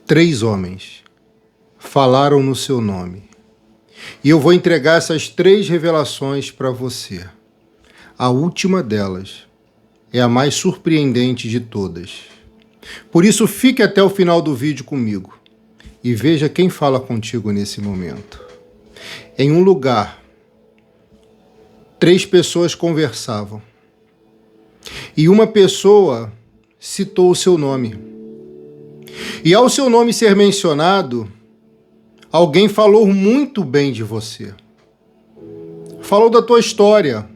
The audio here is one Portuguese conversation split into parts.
3 homens falaram no seu nome. E eu vou entregar essas 3 revelações para você. A última delas é a mais surpreendente de todas. Por isso, fique até o final do vídeo comigo e veja quem fala contigo nesse momento. Em um lugar, 3 pessoas conversavam. E uma pessoa citou o seu nome. E ao seu nome ser mencionado, alguém falou muito bem de você. Falou da tua história,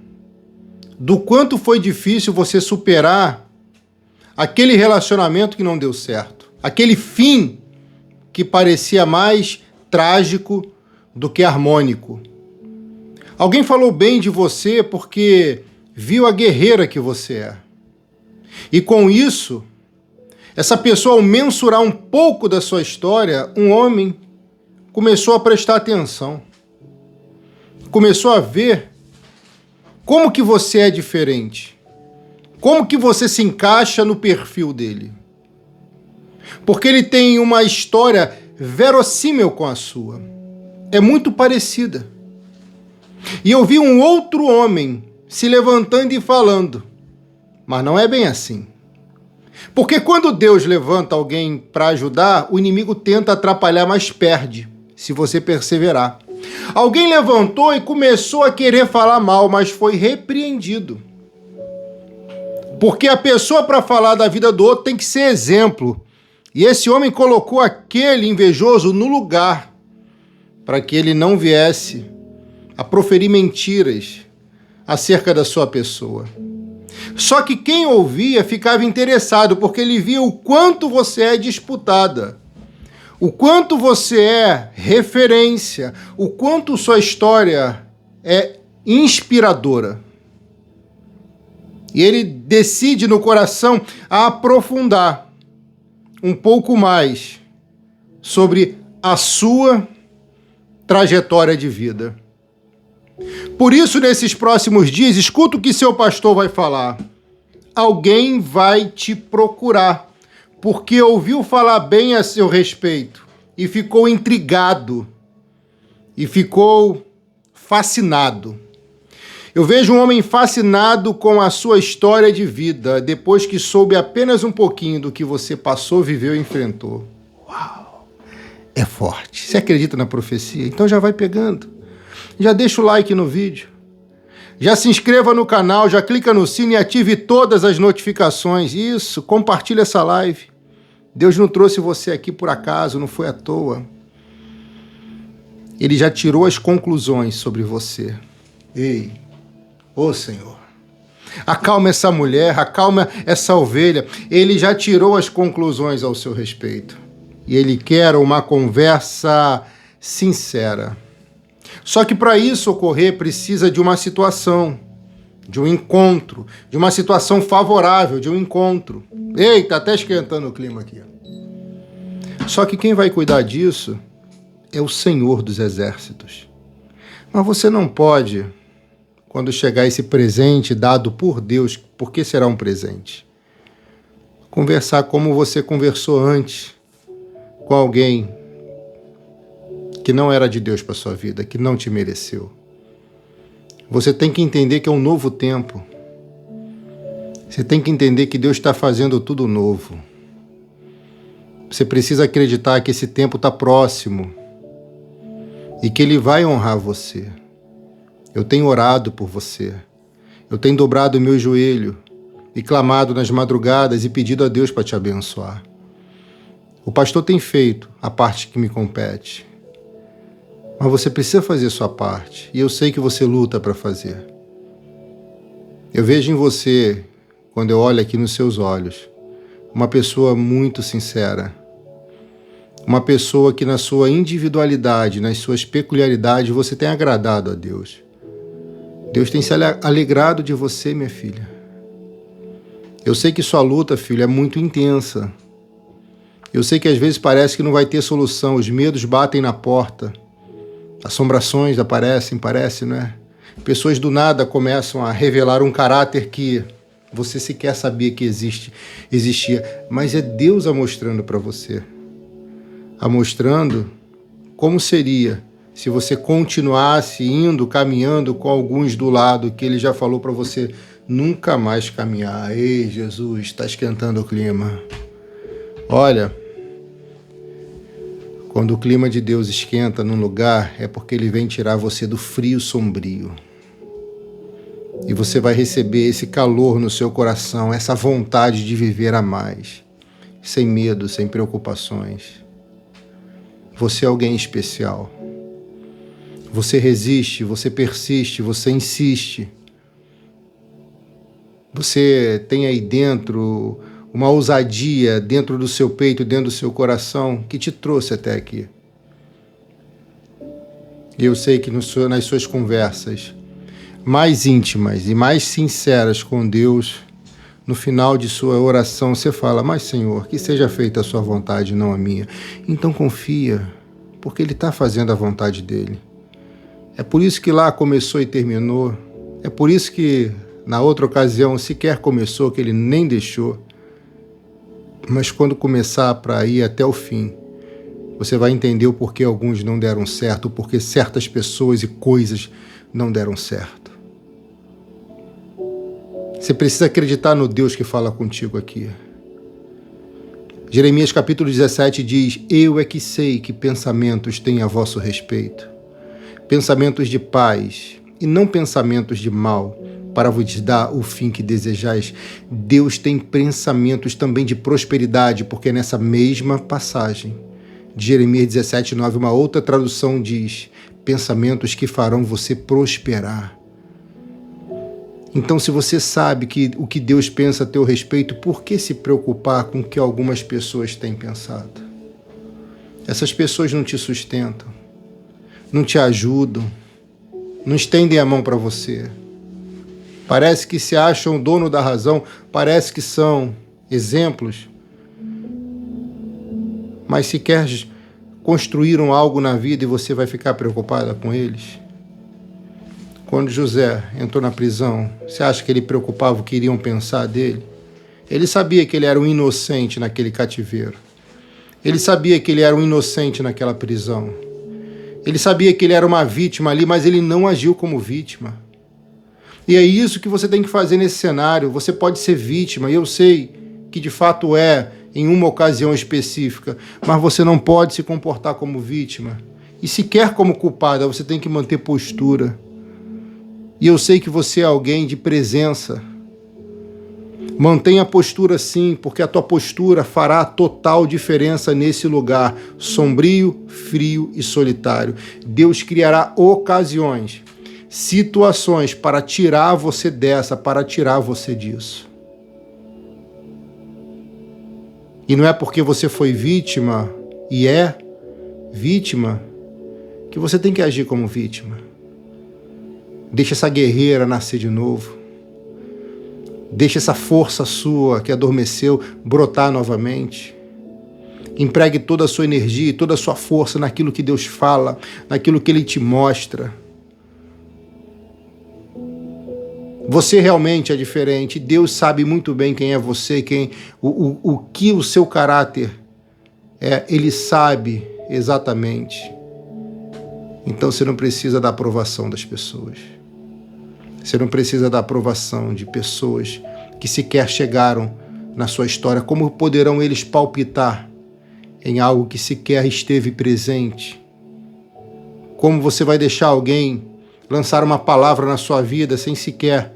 do quanto foi difícil você superar aquele relacionamento que não deu certo, aquele fim que parecia mais trágico do que harmônico. Alguém falou bem de você porque viu a guerreira que você é. E com isso, essa pessoa, ao mensurar um pouco da sua história, um homem começou a prestar atenção. Começou a ver como que você é diferente. Como que você se encaixa no perfil dele. Porque ele tem uma história verossímil com a sua. É muito parecida. E eu vi um outro homem se levantando e falando, mas não é bem assim. Porque quando Deus levanta alguém para ajudar, o inimigo tenta atrapalhar, mas perde, se você perseverar. Alguém levantou e começou a querer falar mal, mas foi repreendido. Porque a pessoa, para falar da vida do outro, tem que ser exemplo. E esse homem colocou aquele invejoso no lugar, para que ele não viesse a proferir mentiras acerca da sua pessoa. Só que quem ouvia ficava interessado, porque ele via o quanto você é disputada, o quanto você é referência, o quanto sua história é inspiradora. E ele decide no coração a aprofundar um pouco mais sobre a sua trajetória de vida. Por isso, nesses próximos dias, escuta o que seu pastor vai falar. Alguém vai te procurar, porque ouviu falar bem a seu respeito e ficou intrigado e ficou fascinado. Eu vejo um homem fascinado com a sua história de vida, depois que soube apenas um pouquinho do que você passou, viveu e enfrentou. Uau! É forte. Você acredita na profecia? Então já vai pegando. Já deixa o like no vídeo. Já se inscreva no canal, já clica no sino e ative todas as notificações. Isso, compartilha essa live. Deus não trouxe você aqui por acaso, não foi à toa. Ele já tirou as conclusões sobre você. Ei, ô Senhor, acalma essa mulher, acalma essa ovelha. Ele já tirou as conclusões ao seu respeito. E ele quer uma conversa sincera. Só que para isso ocorrer precisa de uma situação, de um encontro, de uma situação favorável, de um encontro. Eita, até esquentando o clima aqui. Só que quem vai cuidar disso é o Senhor dos Exércitos. Mas você não pode, quando chegar esse presente dado por Deus, porque será um presente, conversar como você conversou antes com alguém que não era de Deus para sua vida, que não te mereceu. Você tem que entender que é um novo tempo. Você tem que entender que Deus está fazendo tudo novo. Você precisa acreditar que esse tempo está próximo e que Ele vai honrar você. Eu tenho orado por você. Eu tenho dobrado o meu joelho e clamado nas madrugadas e pedido a Deus para te abençoar. O pastor tem feito a parte que me compete. Mas você precisa fazer a sua parte, e eu sei que você luta para fazer. Eu vejo em você, quando eu olho aqui nos seus olhos, uma pessoa muito sincera, uma pessoa que na sua individualidade, nas suas peculiaridades, você tem agradado a Deus. Deus tem se alegrado de você, minha filha. Eu sei que sua luta, filho, é muito intensa. Eu sei que às vezes parece que não vai ter solução, os medos batem na porta. Assombrações aparecem, parece, não é? Pessoas do nada começam a revelar um caráter que você sequer sabia que existia, mas é Deus a mostrando para você. mostrando como seria se você continuasse indo, caminhando com alguns do lado que ele já falou para você nunca mais caminhar. Ei, Jesus, está esquentando o clima. Olha, quando o clima de Deus esquenta num lugar, é porque ele vem tirar você do frio sombrio. E você vai receber esse calor no seu coração, essa vontade de viver a mais, sem medo, sem preocupações. Você é alguém especial. Você resiste, você persiste, você insiste. Você tem aí dentro uma ousadia dentro do seu peito, dentro do seu coração, que te trouxe até aqui. E eu sei que nas suas conversas mais íntimas e mais sinceras com Deus, no final de sua oração você fala: mas Senhor, que seja feita a sua vontade, não a minha. Então confia, porque Ele está fazendo a vontade dEle. É por isso que lá começou e terminou. É por isso que na outra ocasião sequer começou, que Ele nem deixou. Mas quando começar para ir até o fim, você vai entender o porquê alguns não deram certo, o porquê certas pessoas e coisas não deram certo. Você precisa acreditar no Deus que fala contigo aqui. Jeremias capítulo 17 diz: eu é que sei que pensamentos têm a vosso respeito, pensamentos de paz e não pensamentos de mal, para vos dar o fim que desejais. Deus tem pensamentos também de prosperidade, porque nessa mesma passagem de Jeremias 17, 9, uma outra tradução diz: pensamentos que farão você prosperar. Então, se você sabe que o que Deus pensa a teu respeito, por que se preocupar com o que algumas pessoas têm pensado? Essas pessoas não te sustentam, não te ajudam, não estendem a mão para você. Parece que se acham o dono da razão, parece que são exemplos, mas sequer construíram algo na vida e você vai ficar preocupada com eles. Quando José entrou na prisão, você acha que ele preocupava o que iriam pensar dele? Ele sabia que ele era um inocente naquele cativeiro. Ele sabia que ele era um inocente naquela prisão. Ele sabia que ele era uma vítima ali, mas ele não agiu como vítima. E é isso que você tem que fazer nesse cenário. Você pode ser vítima, e eu sei que de fato é em uma ocasião específica, mas você não pode se comportar como vítima. E sequer como culpada, você tem que manter postura. E eu sei que você é alguém de presença. Mantenha a postura sim, porque a tua postura fará total diferença nesse lugar sombrio, frio e solitário. Deus criará ocasiões, situações para tirar você dessa, para tirar você disso. E não é porque você foi vítima e é vítima que você tem que agir como vítima. Deixa essa guerreira nascer de novo. Deixa essa força sua que adormeceu brotar novamente. Empregue toda a sua energia e toda a sua força naquilo que Deus fala, naquilo que Ele te mostra. Você realmente é diferente. Deus sabe muito bem quem é você, o que o seu caráter é. Ele sabe exatamente. Então você não precisa da aprovação das pessoas. Você não precisa da aprovação de pessoas que sequer chegaram na sua história. Como poderão eles palpitar em algo que sequer esteve presente? Como você vai deixar alguém lançar uma palavra na sua vida sem sequer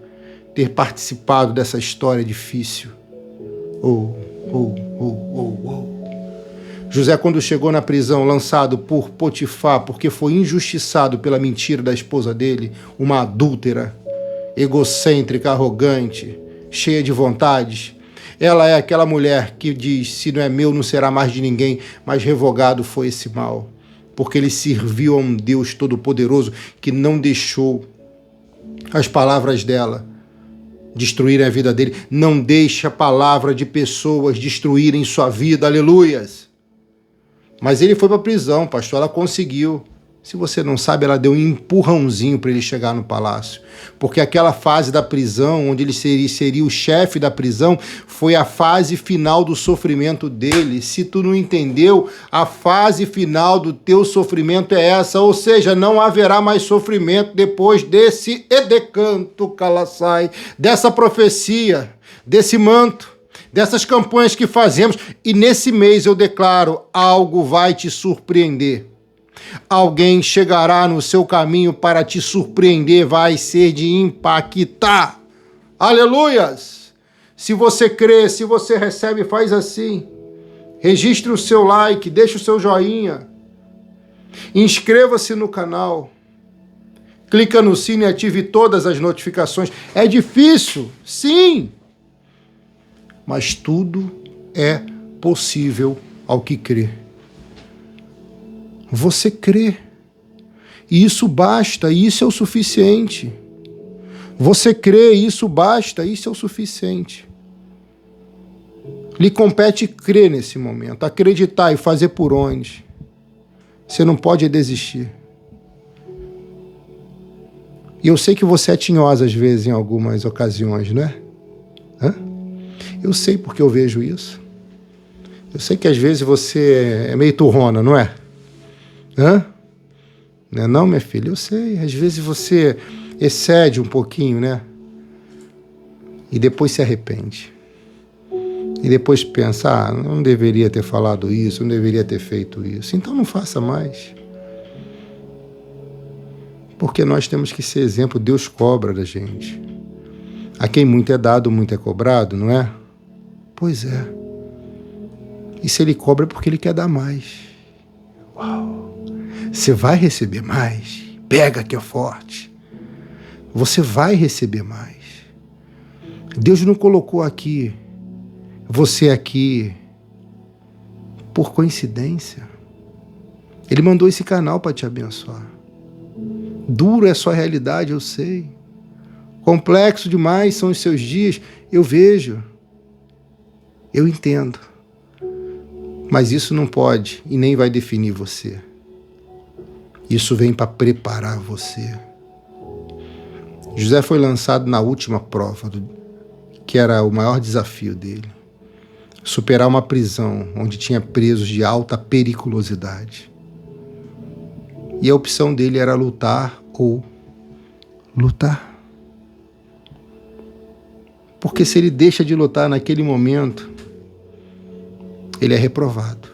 ter participado dessa história difícil? José, quando chegou na prisão, lançado por Potifar, porque foi injustiçado pela mentira da esposa dele, uma adúltera, egocêntrica, arrogante, cheia de vontades. Ela é aquela mulher que diz: se não é meu, não será mais de ninguém, mas revogado foi esse mal, porque ele serviu a um Deus todo-poderoso que não deixou as palavras dela destruírem a vida dele. Não deixe a palavra de pessoas destruírem sua vida, aleluias. Mas ele foi para a prisão, pastor, ela conseguiu. Se você não sabe, ela deu um empurrãozinho para ele chegar no palácio. Porque aquela fase da prisão, onde ele seria o chefe da prisão, foi a fase final do sofrimento dele. Se tu não entendeu, a fase final do teu sofrimento é essa. Ou seja, não haverá mais sofrimento depois desse edecanto calaçai, dessa profecia, desse manto, dessas campanhas que fazemos. E nesse mês eu declaro, algo vai te surpreender. Alguém chegará no seu caminho para te surpreender, vai ser de impactar. Aleluias! Se você crê, se você recebe, faz assim. Registre o seu like, deixe o seu joinha. Inscreva-se no canal. Clica no sino e ative todas as notificações. É difícil, sim. Mas tudo é possível ao que crê. Você crê, e isso basta, e isso é o suficiente. Você crê, e isso basta, isso é o suficiente. Lhe compete crer nesse momento, acreditar e fazer por onde. Você não pode desistir. E eu sei que você é tinhosa às vezes em algumas ocasiões, não é? Eu sei porque eu vejo isso. Eu sei que às vezes você é meio turrona, não é? Não é não, minha filha? Eu sei. Às vezes você excede um pouquinho, né? E depois se arrepende. E depois pensa, não deveria ter falado isso, não deveria ter feito isso. Então não faça mais. Porque nós temos que ser exemplo. Deus cobra da gente. A quem muito é dado, muito é cobrado, não é? Pois é. E se ele cobra é porque ele quer dar mais. Uau! Você vai receber mais. Pega que é forte. Você vai receber mais. Deus não colocou aqui, você aqui, por coincidência. Ele mandou esse canal para te abençoar. Duro é a sua realidade, eu sei. Complexo demais são os seus dias, eu vejo. Eu entendo. Mas isso não pode e nem vai definir você. Isso vem para preparar você. José foi lançado na última prova, que era o maior desafio dele. Superar uma prisão onde tinha presos de alta periculosidade. E a opção dele era lutar ou lutar. Porque se ele deixa de lutar naquele momento, ele é reprovado.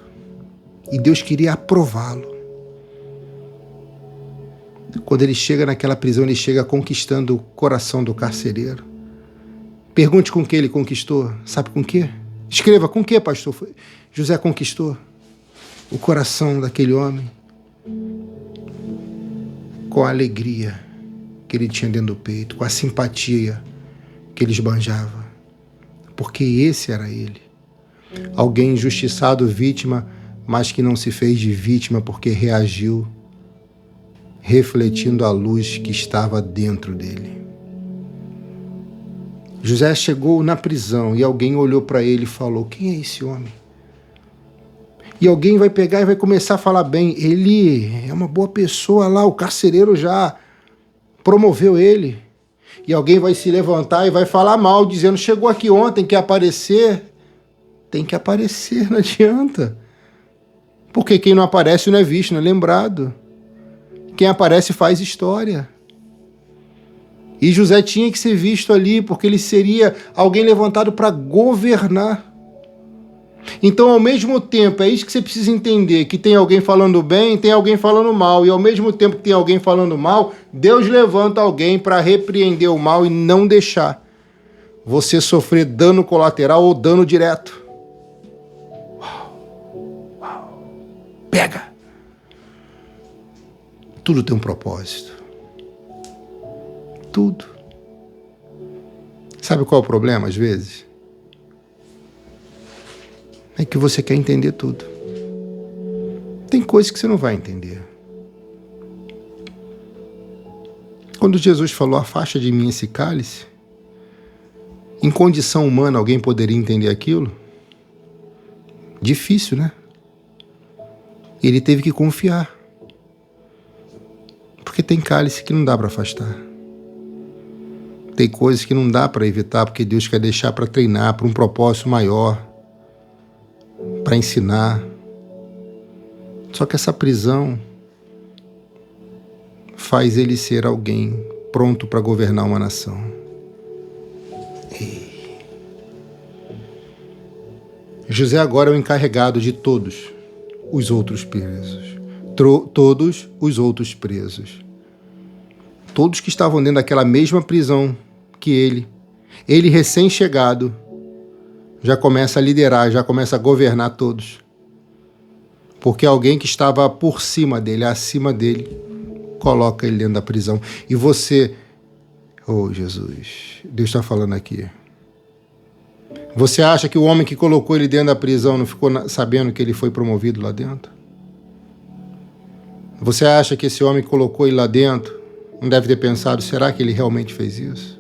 E Deus queria aprová-lo. Quando ele chega naquela prisão, ele chega conquistando o coração do carcereiro. Pergunte com que ele conquistou. Sabe com que? Escreva com que, pastor? José conquistou o coração daquele homem com a alegria que ele tinha dentro do peito, com a simpatia que ele esbanjava. Porque esse era ele. Alguém injustiçado, vítima, mas que não se fez de vítima porque reagiu, refletindo a luz que estava dentro dele. José chegou na prisão e alguém olhou para ele e falou, quem é esse homem? E alguém vai pegar e vai começar a falar bem, ele é uma boa pessoa lá, o carcereiro já promoveu ele. E alguém vai se levantar e vai falar mal, dizendo, chegou aqui ontem, quer aparecer? Tem que aparecer, não adianta. Porque quem não aparece não é visto, não é lembrado. Quem aparece faz história. E José tinha que ser visto ali, porque ele seria alguém levantado para governar. Então, ao mesmo tempo, é isso que você precisa entender, que tem alguém falando bem, tem alguém falando mal. E ao mesmo tempo que tem alguém falando mal, Deus levanta alguém para repreender o mal e não deixar você sofrer dano colateral ou dano direto. Uau! Uau! Pega! Tudo tem um propósito. Tudo. Sabe qual é o problema, às vezes? É que você quer entender tudo. Tem coisas que você não vai entender. Quando Jesus falou, afasta de mim esse cálice, em condição humana alguém poderia entender aquilo? Difícil, né? Ele teve que confiar. Porque tem cálice que não dá para afastar. Tem coisas que não dá para evitar, porque Deus quer deixar para treinar, para um propósito maior, para ensinar. Só que essa prisão faz ele ser alguém pronto para governar uma nação. José agora é o encarregado de todos os outros presos. Todos os outros presos. Todos que estavam dentro daquela mesma prisão que ele. Ele recém-chegado já começa a liderar, já começa a governar todos. Porque alguém que estava por cima dele, acima dele, coloca ele dentro da prisão. E você, oh Jesus, Deus está falando aqui. Você acha que o homem que colocou ele dentro da prisão não ficou sabendo que ele foi promovido lá dentro? Você acha que esse homem que colocou ele lá dentro não deve ter pensado, será que ele realmente fez isso?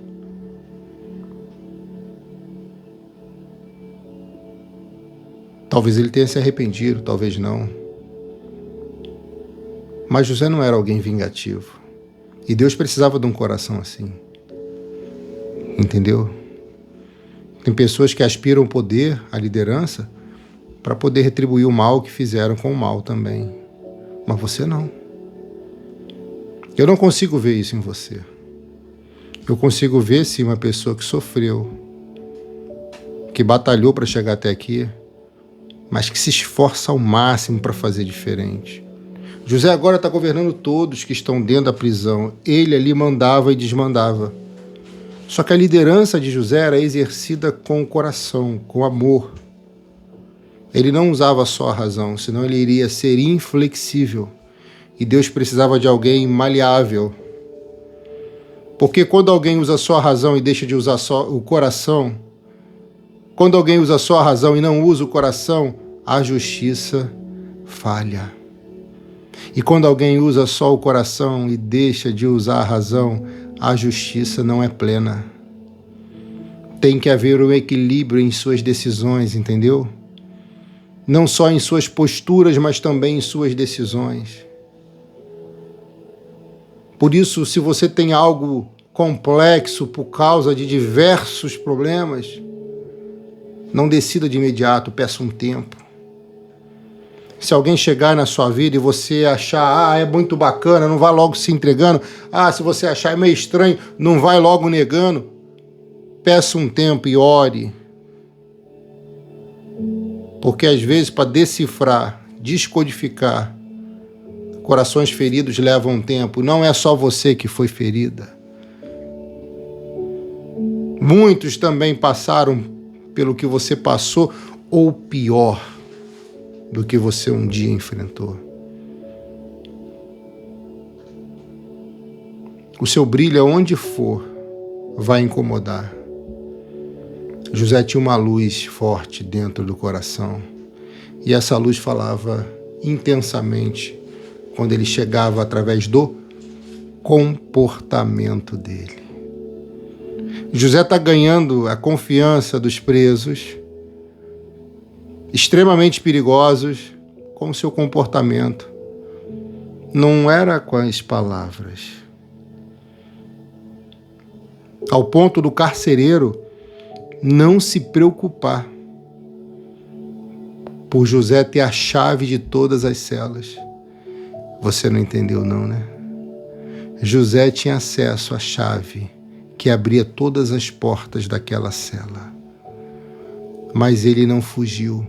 Talvez ele tenha se arrependido, talvez não. Mas José não era alguém vingativo. E Deus precisava de um coração assim. Entendeu? Tem pessoas que aspiram o poder, a liderança, para poder retribuir o mal que fizeram com o mal também. Mas você não. Eu não consigo ver isso em você. Eu consigo ver, sim, uma pessoa que sofreu, que batalhou para chegar até aqui, mas que se esforça ao máximo para fazer diferente. José agora está governando todos que estão dentro da prisão. Ele ali mandava e desmandava. Só que a liderança de José era exercida com o coração, com amor. Ele não usava só a razão, senão ele iria ser inflexível. E Deus precisava de alguém maleável. Porque quando alguém usa só a razão e deixa de usar só o coração, quando alguém usa só a razão e não usa o coração, a justiça falha. E quando alguém usa só o coração e deixa de usar a razão, a justiça não é plena. Tem que haver um equilíbrio em suas decisões, entendeu? Não só em suas posturas, mas também em suas decisões. Por isso, se você tem algo complexo por causa de diversos problemas, não decida de imediato, peça um tempo. Se alguém chegar na sua vida e você achar, é muito bacana, não vai logo se entregando. Se você achar é meio estranho, não vai logo negando. Peça um tempo e ore. Porque às vezes para decifrar, descodificar, corações feridos levam um tempo. Não é só você que foi ferida. Muitos também passaram pelo que você passou, ou pior do que você um dia enfrentou. O seu brilho, aonde for, vai incomodar. José tinha uma luz forte dentro do coração, e essa luz falava intensamente quando ele chegava através do comportamento dele. José está ganhando a confiança dos presos, extremamente perigosos, com o seu comportamento. Não era com as palavras. Ao ponto do carcereiro não se preocupar por José ter a chave de todas as celas. Você não entendeu não, né? José tinha acesso à chave que abria todas as portas daquela cela. Mas ele não fugiu,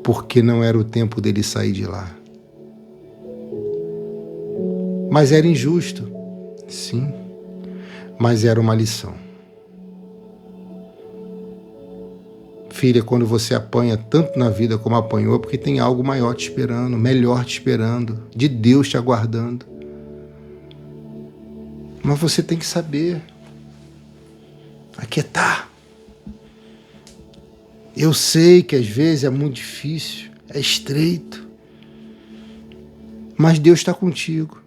porque não era o tempo dele sair de lá. Mas era injusto, sim, mas era uma lição. Filha, quando você apanha tanto na vida como apanhou, é porque tem algo maior te esperando, melhor te esperando, de Deus te aguardando. Mas você tem que saber aquietar. Eu sei que às vezes é muito difícil, é estreito, mas Deus está contigo.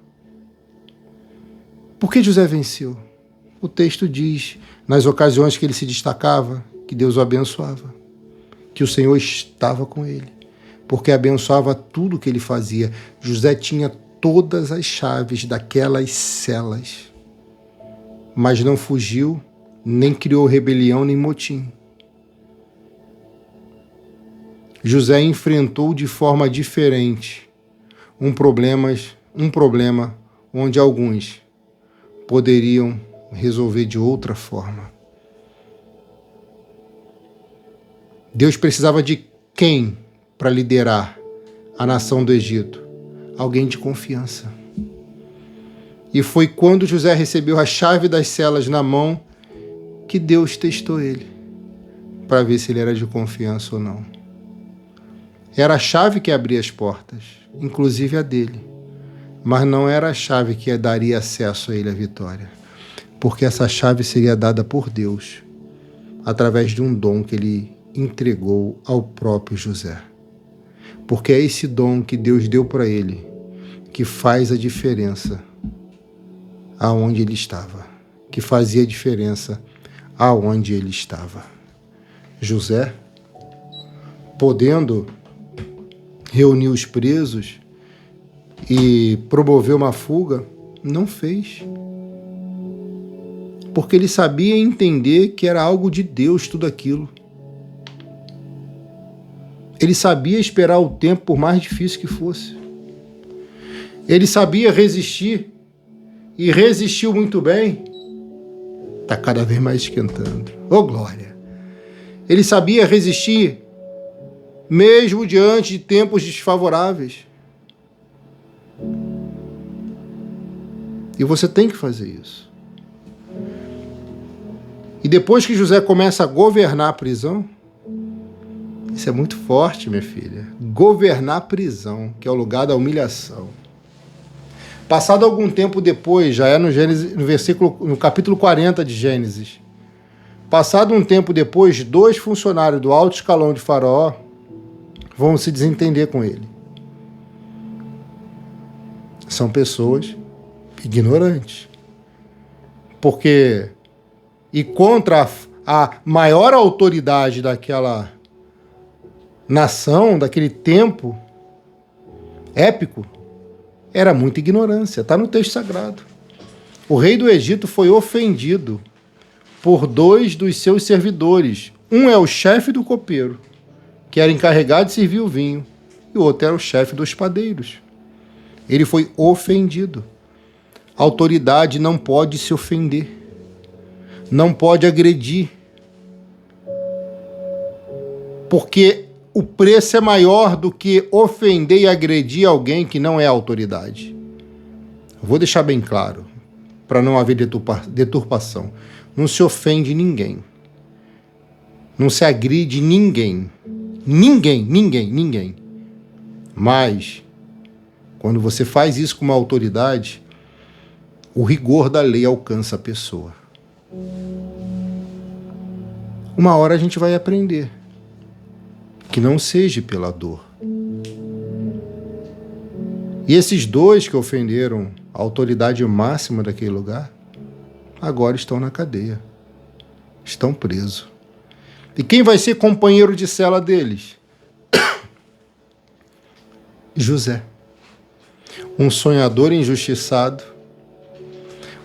Por que José venceu? O texto diz, nas ocasiões que ele se destacava, que Deus o abençoava, que o Senhor estava com ele, porque abençoava tudo que ele fazia. José tinha todas as chaves daquelas celas, mas não fugiu, nem criou rebelião, nem motim. José enfrentou de forma diferente um problema onde alguns poderiam resolver de outra forma. Deus precisava de quem para liderar a nação do Egito? Alguém de confiança. E foi quando José recebeu a chave das celas na mão que Deus testou ele para ver se ele era de confiança ou não. Era a chave que abria as portas, inclusive a dele, mas não era a chave que daria acesso a ele à vitória, porque essa chave seria dada por Deus através de um dom que ele entregou ao próprio José. Porque é esse dom que Deus deu para ele que faz a diferença aonde ele estava, que fazia a diferença aonde ele estava. José, podendo reunir os presos e promover uma fuga, não fez. Porque ele sabia entender que era algo de Deus tudo aquilo. Ele sabia esperar o tempo, por mais difícil que fosse. Ele sabia resistir, e resistiu muito bem. Está cada vez mais esquentando. Oh, glória! Ele sabia resistir, mesmo diante de tempos desfavoráveis. E você tem que fazer isso. E depois que José começa a governar a prisão, isso é muito forte, minha filha. Governar a prisão, que é o lugar da humilhação. Passado algum tempo depois, já é no Gênesis, no capítulo 40 de Gênesis. Passado um tempo depois, 2 funcionários do alto escalão de Faraó vão se desentender com ele. São pessoas ignorantes. Porque, e contra a maior autoridade daquela nação, daquele tempo épico, era muita ignorância. Está no texto sagrado. O rei do Egito foi ofendido por 2 dos seus servidores. Um é o chefe do copeiro, que era encarregado de servir o vinho, e o outro era o chefe dos padeiros. Ele foi ofendido. A autoridade não pode se ofender, não pode agredir, porque o preço é maior do que ofender e agredir alguém que não é autoridade. Vou deixar bem claro, para não haver deturpação. Não se ofende ninguém. Não se agride ninguém. Ninguém. Mas, quando você faz isso com uma autoridade, o rigor da lei alcança a pessoa. Uma hora a gente vai aprender que não seja pela dor. E esses 2 que ofenderam a autoridade máxima daquele lugar, agora estão na cadeia. Estão presos. E quem vai ser companheiro de cela deles? José. Um sonhador injustiçado,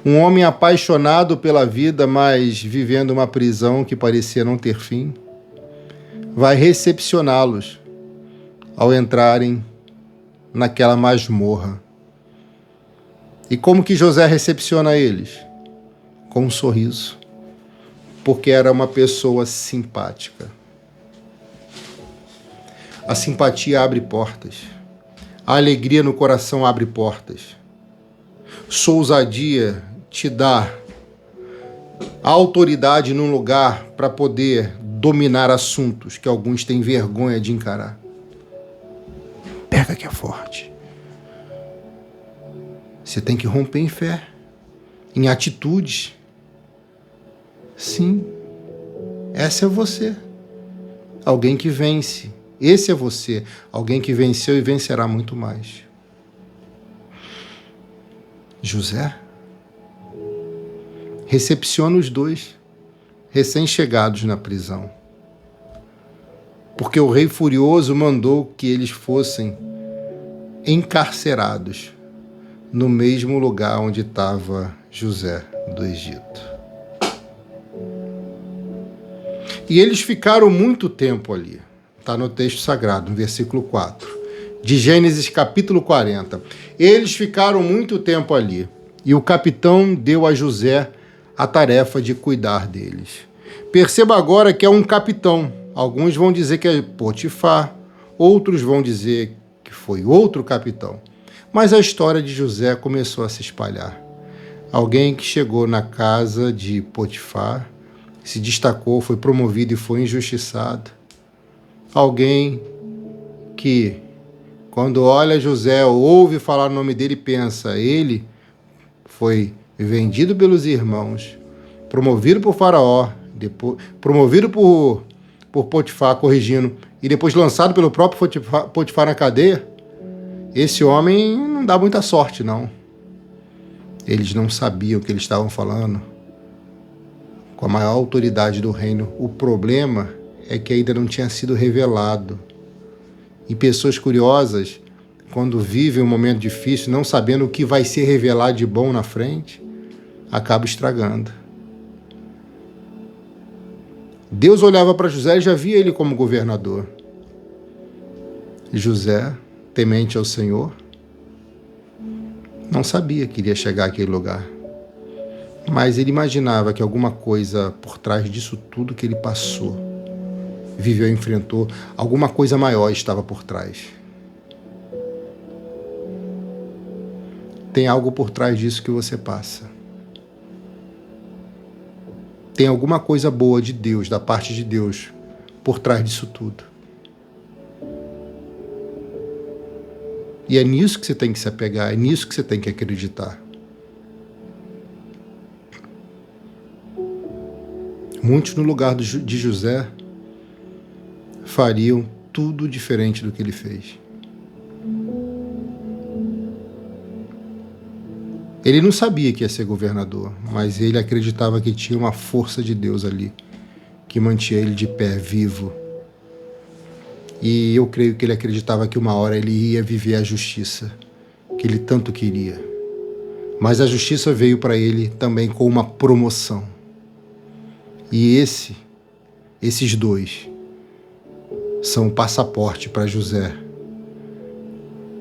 um homem apaixonado pela vida, mas vivendo uma prisão que parecia não ter fim, vai recepcioná-los ao entrarem naquela masmorra. E como que José recepciona eles? Com um sorriso, porque era uma pessoa simpática. A simpatia abre portas. A alegria no coração abre portas. Sua ousadia te dá a autoridade num lugar para poder dominar assuntos que alguns têm vergonha de encarar. Pega que é forte. Você tem que romper em fé, em atitudes. Sim, essa é você. Alguém que vence. Esse é você. Alguém que venceu e vencerá muito mais. José recepciona os 2 recém-chegados na prisão, porque o rei furioso mandou que eles fossem encarcerados no mesmo lugar onde estava José do Egito. E eles ficaram muito tempo ali. Está no texto sagrado, no versículo 4, de Gênesis capítulo 40. Eles ficaram muito tempo ali. E o capitão deu a José a tarefa de cuidar deles. Perceba agora que é um capitão. Alguns vão dizer que é Potifar, outros vão dizer que foi outro capitão. Mas a história de José começou a se espalhar. Alguém que chegou na casa de Potifar, se destacou, foi promovido e foi injustiçado. Alguém que, quando olha José, ouve falar o nome dele e pensa, ele foi vendido pelos irmãos, promovido por Faraó, depois, promovido por Potifar, corrigindo, e depois lançado pelo próprio Potifar na cadeia. Esse homem não dá muita sorte, não. Eles não sabiam o que eles estavam falando com a maior autoridade do reino. O problema é que ainda não tinha sido revelado. E pessoas curiosas, quando vivem um momento difícil, não sabendo o que vai ser revelado de bom na frente, acaba estragando. Deus olhava para José e já via ele como governador. José, temente ao Senhor, não sabia que iria chegar àquele lugar. Mas ele imaginava que alguma coisa por trás disso tudo que ele passou, viveu e enfrentou, alguma coisa maior estava por trás. Tem algo por trás disso que você passa. Tem alguma coisa boa de Deus, da parte de Deus, por trás disso tudo. E é nisso que você tem que se apegar, é nisso que você tem que acreditar. Muitos no lugar de José fariam tudo diferente do que ele fez. Ele não sabia que ia ser governador, mas ele acreditava que tinha uma força de Deus ali, que mantinha ele de pé, vivo. E eu creio que ele acreditava que uma hora ele ia viver a justiça, que ele tanto queria. Mas a justiça veio para ele também com uma promoção. E esses dois são o passaporte para José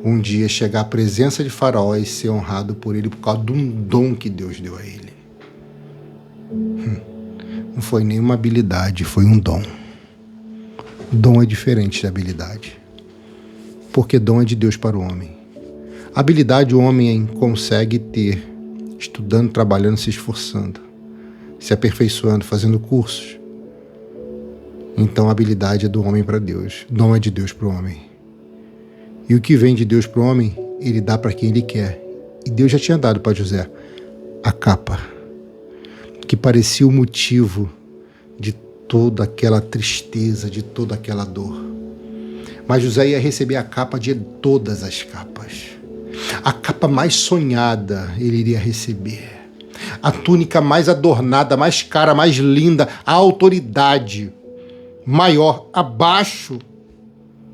um dia chegar à presença de Faraó e ser honrado por ele por causa de um dom que Deus deu a ele. Não foi nenhuma habilidade, foi um dom. Dom é diferente de habilidade, porque dom é de Deus para o homem. Habilidade o homem consegue ter estudando, trabalhando, se esforçando, se aperfeiçoando, fazendo cursos. Então a habilidade é do homem para Deus, dom é de Deus para o homem. E o que vem de Deus para o homem, ele dá para quem ele quer. E Deus já tinha dado para José a capa, que parecia o motivo de toda aquela tristeza, de toda aquela dor. Mas José ia receber a capa de todas as capas. A capa mais sonhada ele iria receber. A túnica mais adornada, mais cara, mais linda, a autoridade maior, abaixo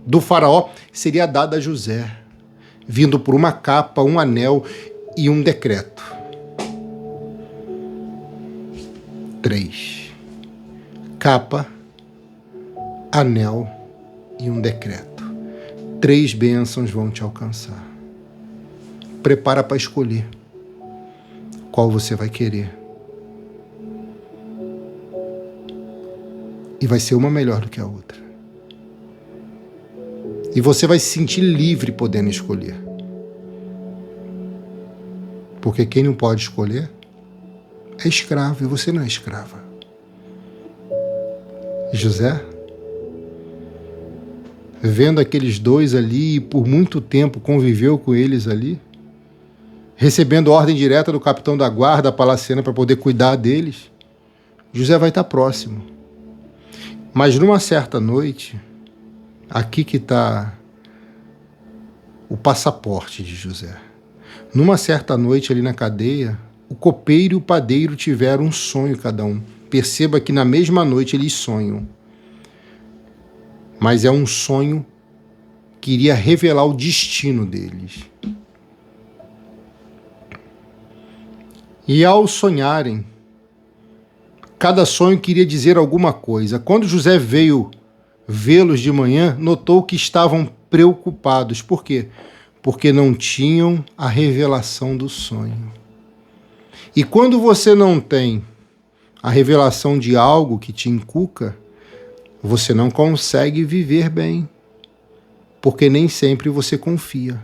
do Faraó, seria dada a José, vindo por uma capa, um anel e um decreto. 3. Capa, anel e um decreto. 3 bênçãos vão te alcançar. Prepara para escolher qual você vai querer. E vai ser uma melhor do que a outra. E você vai se sentir livre podendo escolher. Porque quem não pode escolher é escravo, e você não é escrava. José, vendo aqueles dois ali, e por muito tempo conviveu com eles ali, recebendo ordem direta do capitão da guarda palaciana para poder cuidar deles, José vai estar próximo. Mas numa certa noite, aqui que está o passaporte de José. Numa certa noite ali na cadeia, o copeiro e o padeiro tiveram um sonho cada um. Perceba que na mesma noite eles sonham. Mas é um sonho que iria revelar o destino deles. E ao sonharem, cada sonho queria dizer alguma coisa. Quando José veio vê-los de manhã, notou que estavam preocupados. Por quê? Porque não tinham a revelação do sonho. E quando você não tem a revelação de algo que te encuca, você não consegue viver bem, porque nem sempre você confia.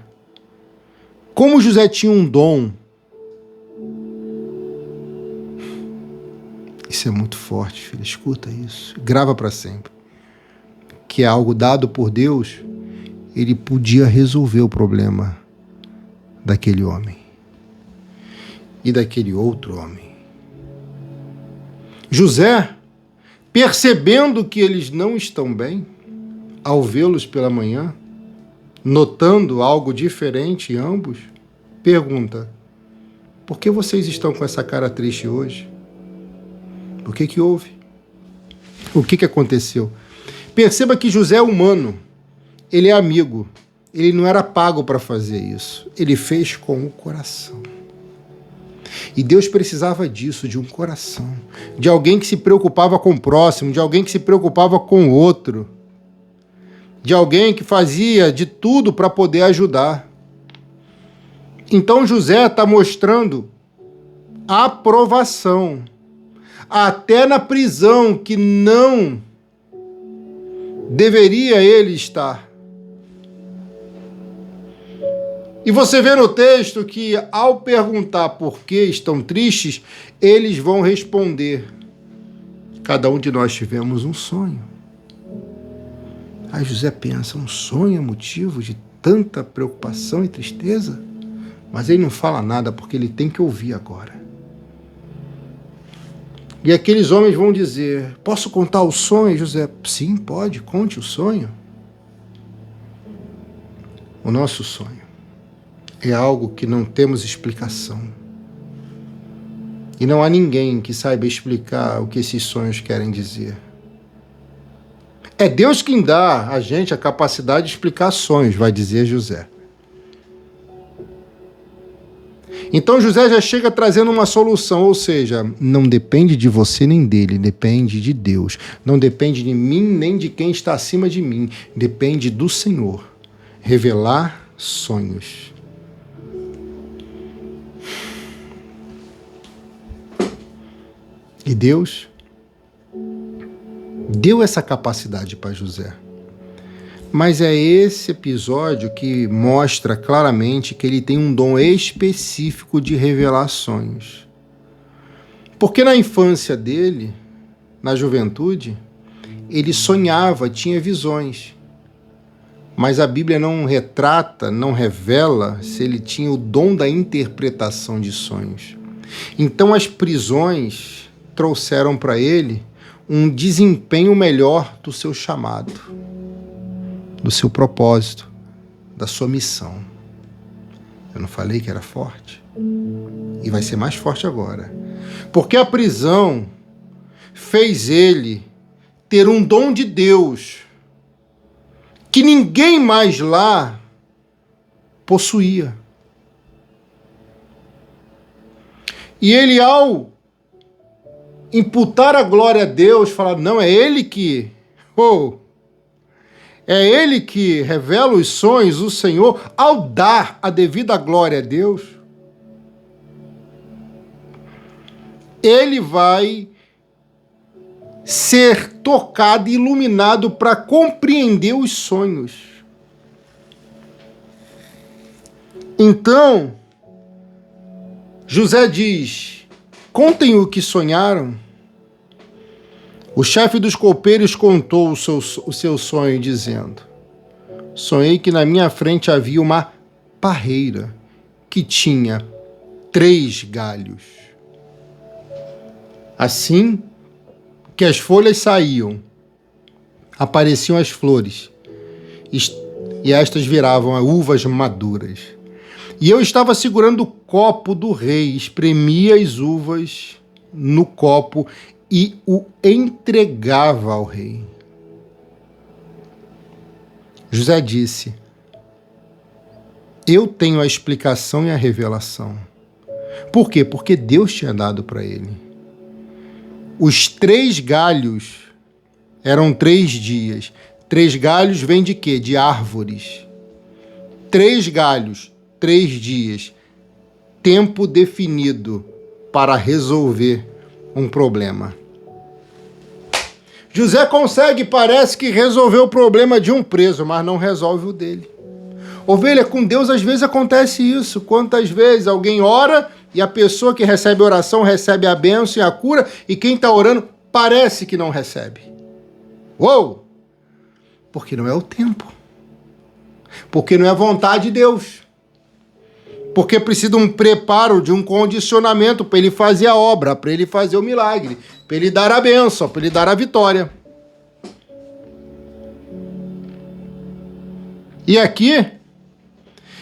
Como José tinha um dom, isso é muito forte, filho, escuta isso, grava para sempre, que é algo dado por Deus, ele podia resolver o problema daquele homem e daquele outro homem. José, percebendo que eles não estão bem, ao vê-los pela manhã, notando algo diferente em ambos, pergunta: por que vocês estão com essa cara triste hoje? O que houve? O que aconteceu? Perceba que José é humano, ele é amigo, ele não era pago para fazer isso, ele fez com o coração. E Deus precisava disso, de um coração, de alguém que se preocupava com o próximo, de alguém que se preocupava com o outro, de alguém que fazia de tudo para poder ajudar. Então José está mostrando aprovação, até na prisão que não deveria ele estar. E você vê no texto que, ao perguntar por que estão tristes, eles vão responder: cada um de nós tivemos um sonho. Aí José pensa: um sonho é motivo de tanta preocupação e tristeza? Mas ele não fala nada porque ele tem que ouvir agora. E aqueles homens vão dizer: posso contar o sonho, José? Sim, pode, conte o sonho. O nosso sonho é algo que não temos explicação. E não há ninguém que saiba explicar o que esses sonhos querem dizer. É Deus quem dá a gente a capacidade de explicar sonhos, vai dizer José. Então José já chega trazendo uma solução, ou seja, não depende de você nem dele, depende de Deus. Não depende de mim nem de quem está acima de mim, depende do Senhor. Revelar sonhos. E Deus deu essa capacidade para José. Mas é esse episódio que mostra claramente que ele tem um dom específico de revelar sonhos. Porque na infância dele, na juventude, ele sonhava, tinha visões. Mas a Bíblia não retrata, não revela se ele tinha o dom da interpretação de sonhos. Então as prisões trouxeram para ele um desempenho melhor do seu chamado, do seu propósito, da sua missão. Eu não falei que era forte? E vai ser mais forte agora. Porque a prisão fez ele ter um dom de Deus que ninguém mais lá possuía. E ele, ao imputar a glória a Deus, falar: não, é ele que... é ele que revela os sonhos, o Senhor, ao dar a devida glória a Deus, ele vai ser tocado e iluminado para compreender os sonhos. Então, José diz: contem o que sonharam. O chefe dos copeiros contou o seu sonho, dizendo: sonhei que na minha frente havia uma parreira que tinha 3 galhos. Assim que as folhas saíam, apareciam as flores, e estas viravam uvas maduras. E eu estava segurando o copo do rei, espremia as uvas no copo e o entregava ao rei. José disse: eu tenho a explicação e a revelação. Por quê? Porque Deus tinha dado para ele. Os 3 galhos eram 3 dias. 3 galhos vem de quê? De árvores. 3 galhos, 3 dias. Tempo definido para resolver um problema. José consegue, parece que resolver o problema de um preso, mas não resolve o dele. Ovelha, com Deus às vezes acontece isso. Quantas vezes alguém ora e a pessoa que recebe a oração recebe a bênção e a cura, e quem está orando parece que não recebe. Uou! Porque não é o tempo. Porque não é a vontade de Deus. Porque precisa de um preparo, de um condicionamento para ele fazer a obra, para ele fazer o milagre, para ele dar a bênção, para ele dar a vitória. E aqui,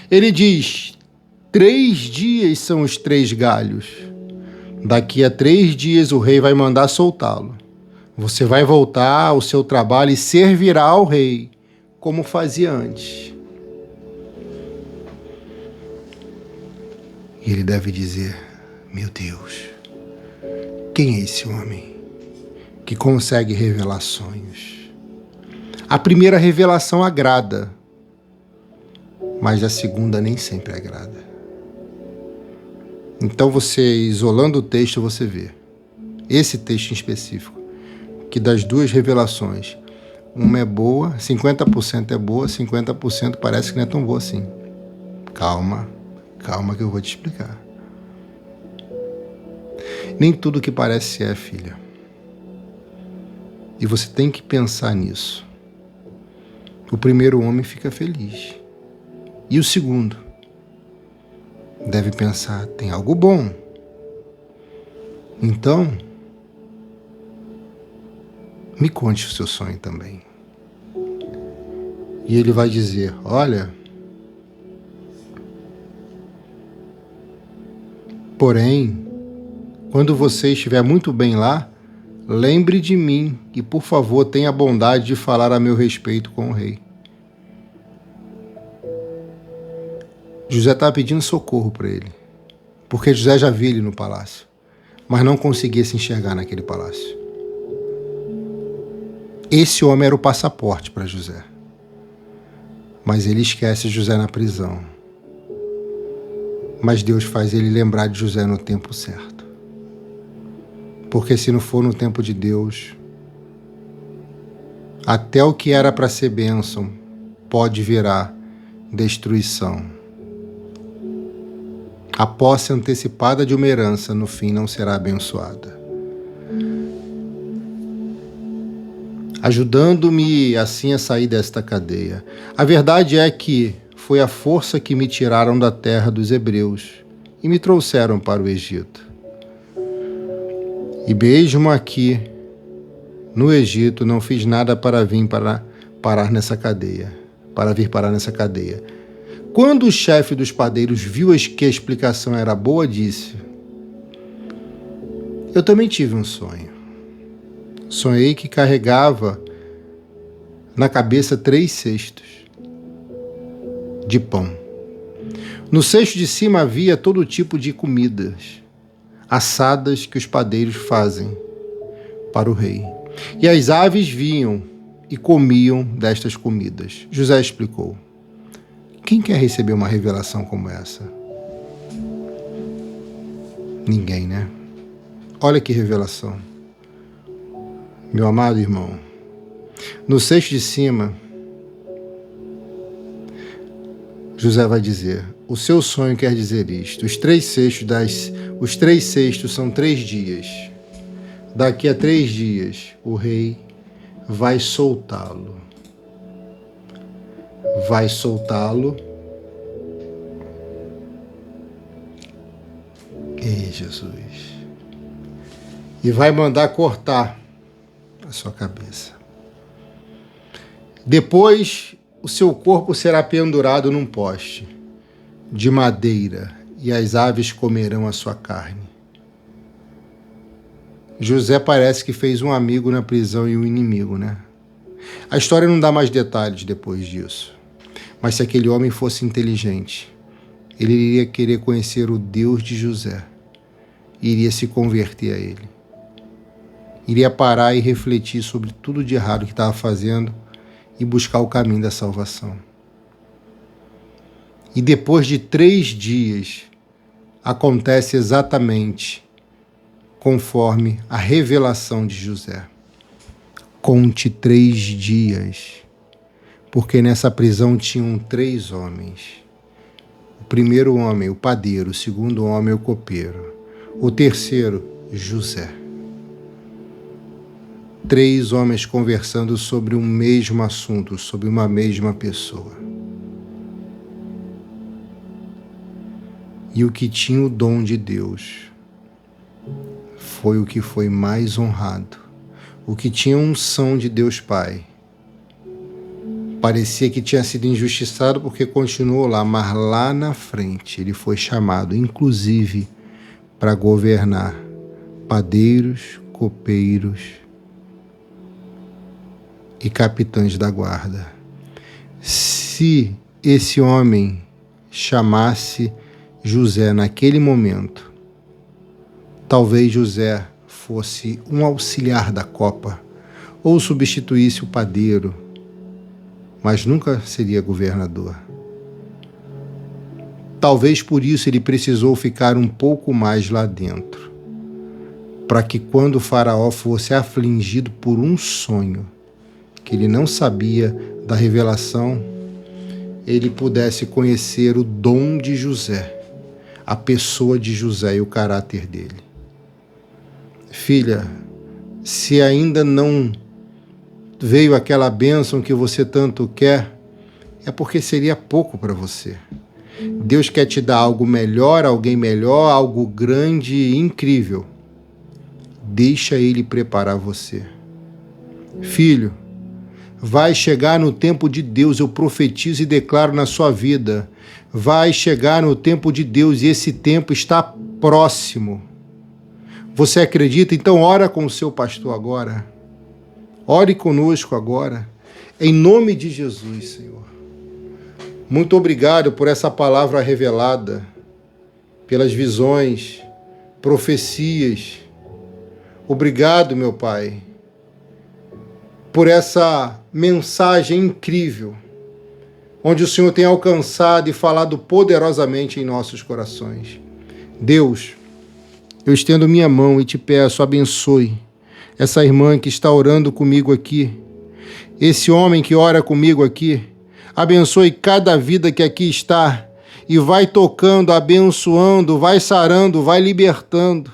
ele diz, 3 dias são os 3 galhos. Daqui a 3 dias o rei vai mandar soltá-lo. Você vai voltar ao seu trabalho e servirá ao rei, como fazia antes. E ele deve dizer, meu Deus, quem é esse homem que consegue revelar sonhos? A primeira revelação agrada, mas a segunda nem sempre agrada. Então você, isolando o texto, você vê, esse texto em específico, que das 2 revelações, uma é boa, 50% é boa, 50% parece que não é tão boa assim. Calma que eu vou te explicar. Nem tudo que parece é, filha. E você tem que pensar nisso. O primeiro homem fica feliz. E o segundo deve pensar, tem algo bom. Então, me conte o seu sonho também. E ele vai dizer, olha, porém, quando você estiver muito bem lá, lembre de mim e, por favor, tenha a bondade de falar a meu respeito com o rei. José estava pedindo socorro para ele, porque José já viu ele no palácio, mas não conseguia se enxergar naquele palácio. Esse homem era o passaporte para José, mas ele esquece José na prisão. Mas Deus faz ele lembrar de José no tempo certo. Porque se não for no tempo de Deus, até o que era para ser bênção pode virar destruição. A posse antecipada de uma herança no fim não será abençoada. Ajudando-me assim a sair desta cadeia. A verdade é que foi a força que me tiraram da terra dos hebreus e me trouxeram para o Egito. E mesmo aqui, no Egito, não fiz nada para vir parar nessa cadeia. Quando o chefe dos padeiros viu que a explicação era boa, disse, eu também tive um sonho. Sonhei que carregava na cabeça 3 cestos de pão. No cesto de cima havia todo tipo de comidas assadas que os padeiros fazem para o rei. E as aves vinham e comiam destas comidas. José explicou. Quem quer receber uma revelação como essa? Ninguém, né? Olha que revelação. Meu amado irmão, no cesto de cima, José vai dizer, o seu sonho quer dizer isto, os 3 cestos são 3 dias. Daqui a 3 dias, o rei vai soltá-lo. Ei, Jesus. E vai mandar cortar a sua cabeça. Depois, o seu corpo será pendurado num poste de madeira e as aves comerão a sua carne. José parece que fez um amigo na prisão e um inimigo, né? A história não dá mais detalhes depois disso. Mas se aquele homem fosse inteligente, ele iria querer conhecer o Deus de José, iria se converter a ele, iria parar e refletir sobre tudo de errado que estava fazendo e buscar o caminho da salvação. E depois de 3 dias, acontece exatamente conforme a revelação de José. Conte 3 dias, porque nessa prisão tinham 3 homens. O primeiro homem, o padeiro; o segundo homem, o copeiro; o terceiro, José. 3 homens conversando sobre um mesmo assunto, sobre uma mesma pessoa. E o que tinha o dom de Deus foi o que foi mais honrado. O que tinha a unção de Deus Pai parecia que tinha sido injustiçado porque continuou lá, mas lá na frente ele foi chamado, inclusive, para governar padeiros, copeiros e capitães da guarda. Se esse homem chamasse José naquele momento, talvez José fosse um auxiliar da copa ou substituísse o padeiro, mas nunca seria governador. Talvez por isso ele precisou ficar um pouco mais lá dentro, para que quando o faraó fosse afligido por um sonho que ele não sabia da revelação, ele pudesse conhecer o dom de José, a pessoa de José e o caráter dele. Filha, se ainda não veio aquela bênção que você tanto quer, é porque seria pouco para você. Deus quer te dar algo melhor, alguém melhor, algo grande e incrível. Deixa Ele preparar você. Filho, vai chegar no tempo de Deus, eu profetizo e declaro na sua vida. Vai chegar no tempo de Deus e esse tempo está próximo. Você acredita? Então ora com o seu pastor agora. Ore conosco agora. Em nome de Jesus, Senhor. Muito obrigado por essa palavra revelada, pelas visões, profecias. Obrigado, meu Pai, por essa mensagem incrível, onde o Senhor tem alcançado e falado poderosamente em nossos corações. Deus, eu estendo minha mão e te peço, abençoe essa irmã que está orando comigo aqui, esse homem que ora comigo aqui. Abençoe cada vida que aqui está e vai tocando, abençoando, vai sarando, vai libertando,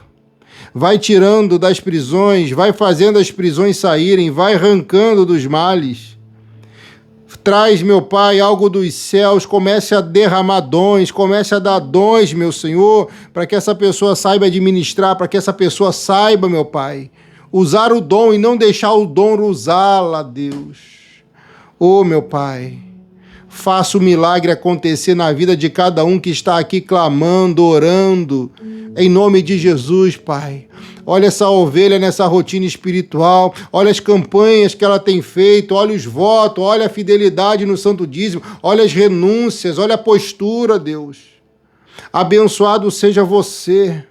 vai tirando das prisões, vai fazendo as prisões saírem, vai arrancando dos males. Traz, meu Pai, algo dos céus, comece a derramar dons, comece a dar dons, meu Senhor, para que essa pessoa saiba administrar, para que essa pessoa saiba, meu Pai, usar o dom e não deixar o dom usá-la, Deus. Oh, meu Pai, faça o milagre acontecer na vida de cada um que está aqui clamando, orando, em nome de Jesus, Pai. Olha essa ovelha nessa rotina espiritual, olha as campanhas que ela tem feito, olha os votos, olha a fidelidade no santo dízimo, olha as renúncias, olha a postura, Deus. Abençoado seja você,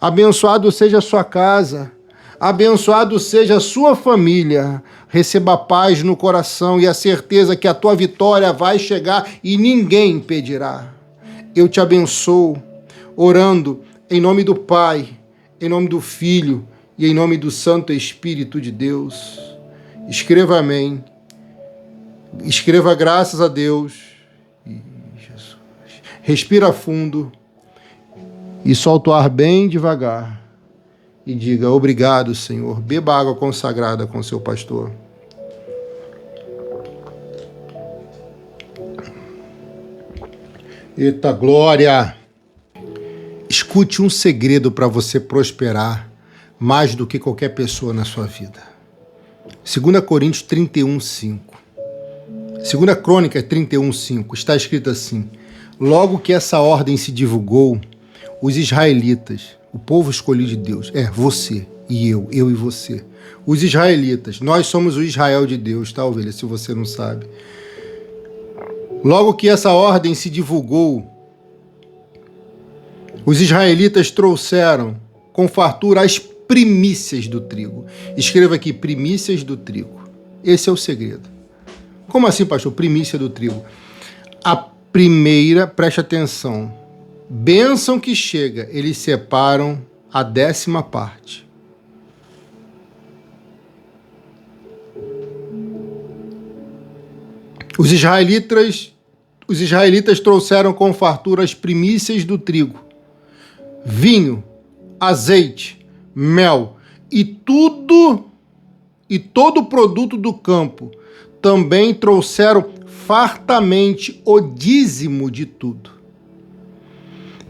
abençoado seja a sua casa, abençoado seja a sua família. Receba paz no coração e a certeza que a tua vitória vai chegar e ninguém impedirá. Eu te abençoo, orando em nome do Pai, em nome do Filho e em nome do Santo Espírito de Deus. Escreva amém. Escreva graças a Deus. Jesus. Respira fundo e solta o ar bem devagar. E diga, obrigado, Senhor. Beba água consagrada com seu pastor. Eita glória! Escute um segredo para você prosperar mais do que qualquer pessoa na sua vida. 2 Coríntios 31:5. 2 Crônicas 31:5. Está escrito assim: logo que essa ordem se divulgou, os israelitas, o povo escolhido de Deus, você e eu e você. Os israelitas, nós somos o Israel de Deus, tá, ovelha? Se você não sabe. Logo que essa ordem se divulgou, Os israelitas trouxeram com fartura as primícias do trigo. Escreva aqui, primícias do trigo. Esse é o segredo. Como assim, pastor? Primícia do trigo. A primeira, preste atenção, bênção que chega, eles separam a 10ª parte. Os israelitas trouxeram com fartura as primícias do trigo, vinho, azeite, mel e todo produto do campo. Também trouxeram fartamente o dízimo de tudo.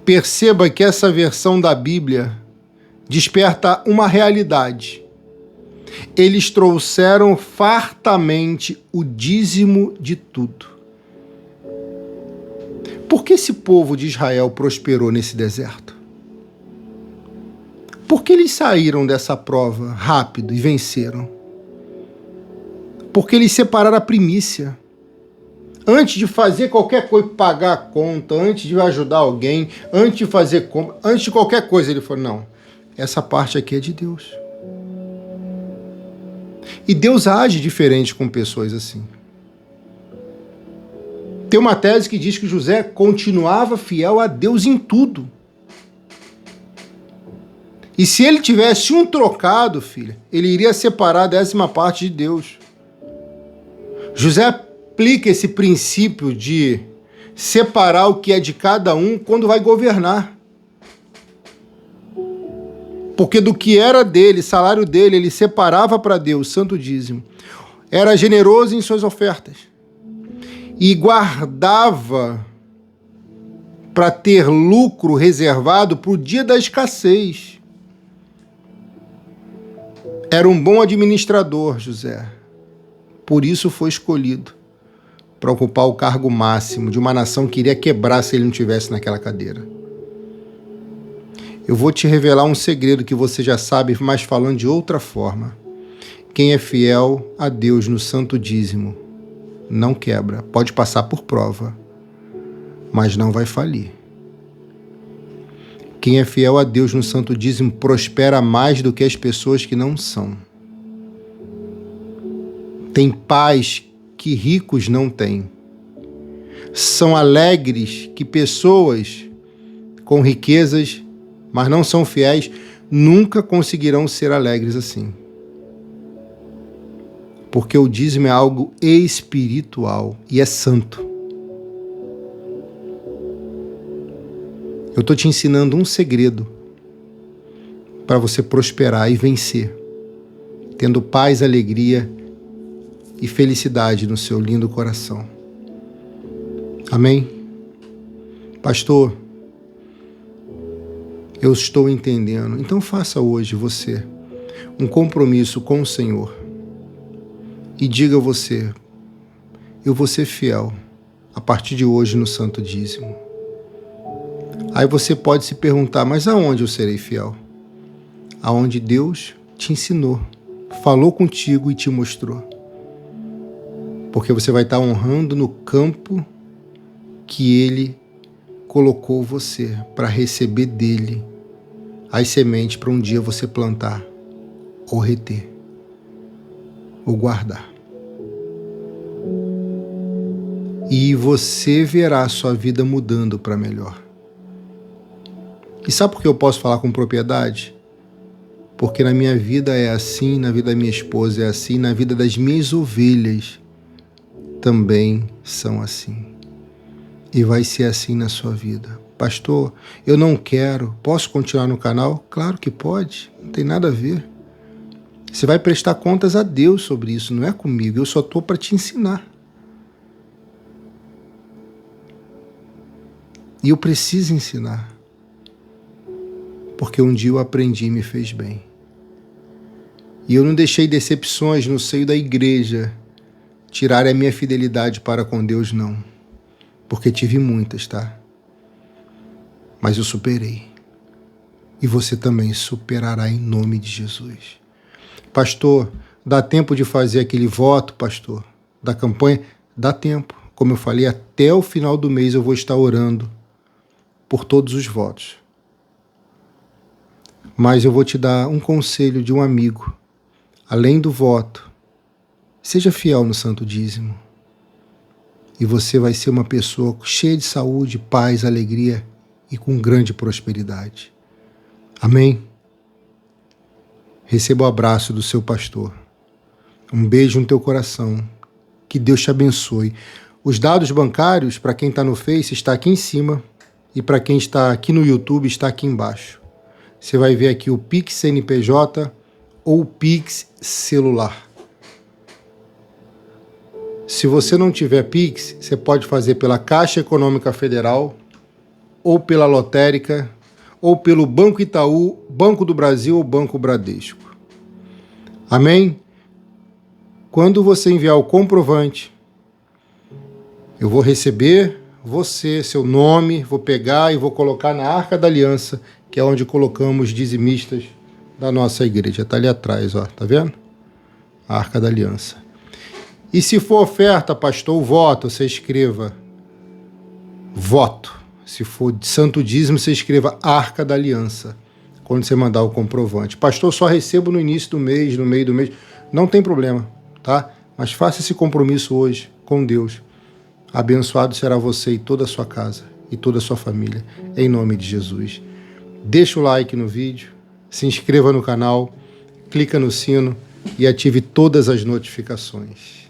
Perceba que essa versão da Bíblia desperta uma realidade. Eles trouxeram fartamente o dízimo de tudo. Por que esse povo de Israel prosperou nesse deserto? Por que eles saíram dessa prova rápido e venceram? Porque eles separaram a primícia. Antes de fazer qualquer coisa, pagar a conta, antes de ajudar alguém, antes de fazer compra, antes de qualquer coisa, ele falou, não, essa parte aqui é de Deus. E Deus age diferente com pessoas assim. Tem uma tese que diz que José continuava fiel a Deus em tudo. E se ele tivesse um trocado, filha, ele iria separar a 10ª parte de Deus. José aplica esse princípio de separar o que é de cada um quando vai governar. Porque do que era dele, salário dele, ele separava para Deus, santo dízimo. Era generoso em suas ofertas. E guardava para ter lucro reservado para o dia da escassez. Era um bom administrador, José. Por isso foi escolhido para ocupar o cargo máximo de uma nação que iria quebrar se ele não estivesse naquela cadeira. Eu vou te revelar um segredo que você já sabe, mas falando de outra forma. Quem é fiel a Deus no santo dízimo não quebra. Pode passar por prova, mas não vai falir. Quem é fiel a Deus no santo dízimo prospera mais do que as pessoas que não são. Tem paz que ricos não têm. São alegres que pessoas com riquezas, mas não são fiéis, nunca conseguirão ser alegres assim. Porque o dízimo é algo espiritual e é santo. Eu estou te ensinando um segredo para você prosperar e vencer, tendo paz, alegria e felicidade no seu lindo coração. Amém? Pastor, eu estou entendendo. Então faça hoje você um compromisso com o Senhor e diga a você, eu vou ser fiel a partir de hoje no santo dízimo. Aí você pode se perguntar, mas aonde eu serei fiel? Aonde Deus te ensinou, falou contigo e te mostrou. Porque você vai estar honrando no campo que Ele colocou você para receber dele as sementes para um dia você plantar, ou reter, ou guardar. E você verá a sua vida mudando para melhor. E sabe por que eu posso falar com propriedade? Porque na minha vida é assim, na vida da minha esposa é assim, na vida das minhas ovelhas também são assim. E vai ser assim na sua vida. Pastor, eu não quero. Posso continuar no canal? Claro que pode. Não tem nada a ver. Você vai prestar contas a Deus sobre isso, não é comigo. Eu só estou para te ensinar. E eu preciso ensinar. Porque um dia eu aprendi e me fez bem. E eu não deixei decepções no seio da igreja tirar a minha fidelidade para com Deus, não. Porque tive muitas, tá? Mas eu superei. E você também superará em nome de Jesus. Pastor, dá tempo de fazer aquele voto, pastor, da campanha? Dá tempo. Como eu falei, até o final do mês eu vou estar orando por todos os votos. Mas eu vou te dar um conselho de um amigo. Além do voto, seja fiel no santo dízimo. E você vai ser uma pessoa cheia de saúde, paz, alegria e com grande prosperidade. Amém? Receba o abraço do seu pastor. Um beijo no teu coração. Que Deus te abençoe. Os dados bancários, para quem está no Face, está aqui em cima. E para quem está aqui no YouTube, está aqui embaixo. Você vai ver aqui o Pix CNPJ ou o Pix celular. Se você não tiver Pix, você pode fazer pela Caixa Econômica Federal, ou pela Lotérica, ou pelo Banco Itaú, Banco do Brasil ou Banco Bradesco. Amém? Quando você enviar o comprovante, eu vou receber você, seu nome, vou pegar e vou colocar na Arca da Aliança, que é onde colocamos dizimistas da nossa igreja. Está ali atrás, ó, tá vendo? A Arca da Aliança. E se for oferta, pastor, o voto, você escreva voto. Se for de santo dízimo, você escreva Arca da Aliança, quando você mandar o comprovante. Pastor, só recebo no início do mês, no meio do mês. Não tem problema, tá? Mas faça esse compromisso hoje com Deus. Abençoado será você e toda a sua casa e toda a sua família, em nome de Jesus. Deixa o like no vídeo, se inscreva no canal, clica no sino e ative todas as notificações.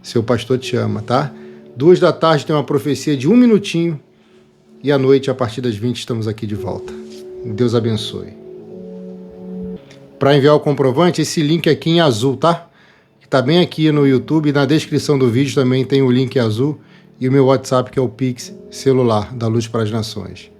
Seu pastor te ama, tá? 14h tem uma profecia de 1 minutinho e à noite, a partir das 20, estamos aqui de volta. Deus abençoe. Para enviar o comprovante, esse link aqui em azul, tá? Que tá bem aqui no YouTube, na descrição do vídeo também tem o link azul e o meu WhatsApp, que é o Pix celular da Luz para as Nações.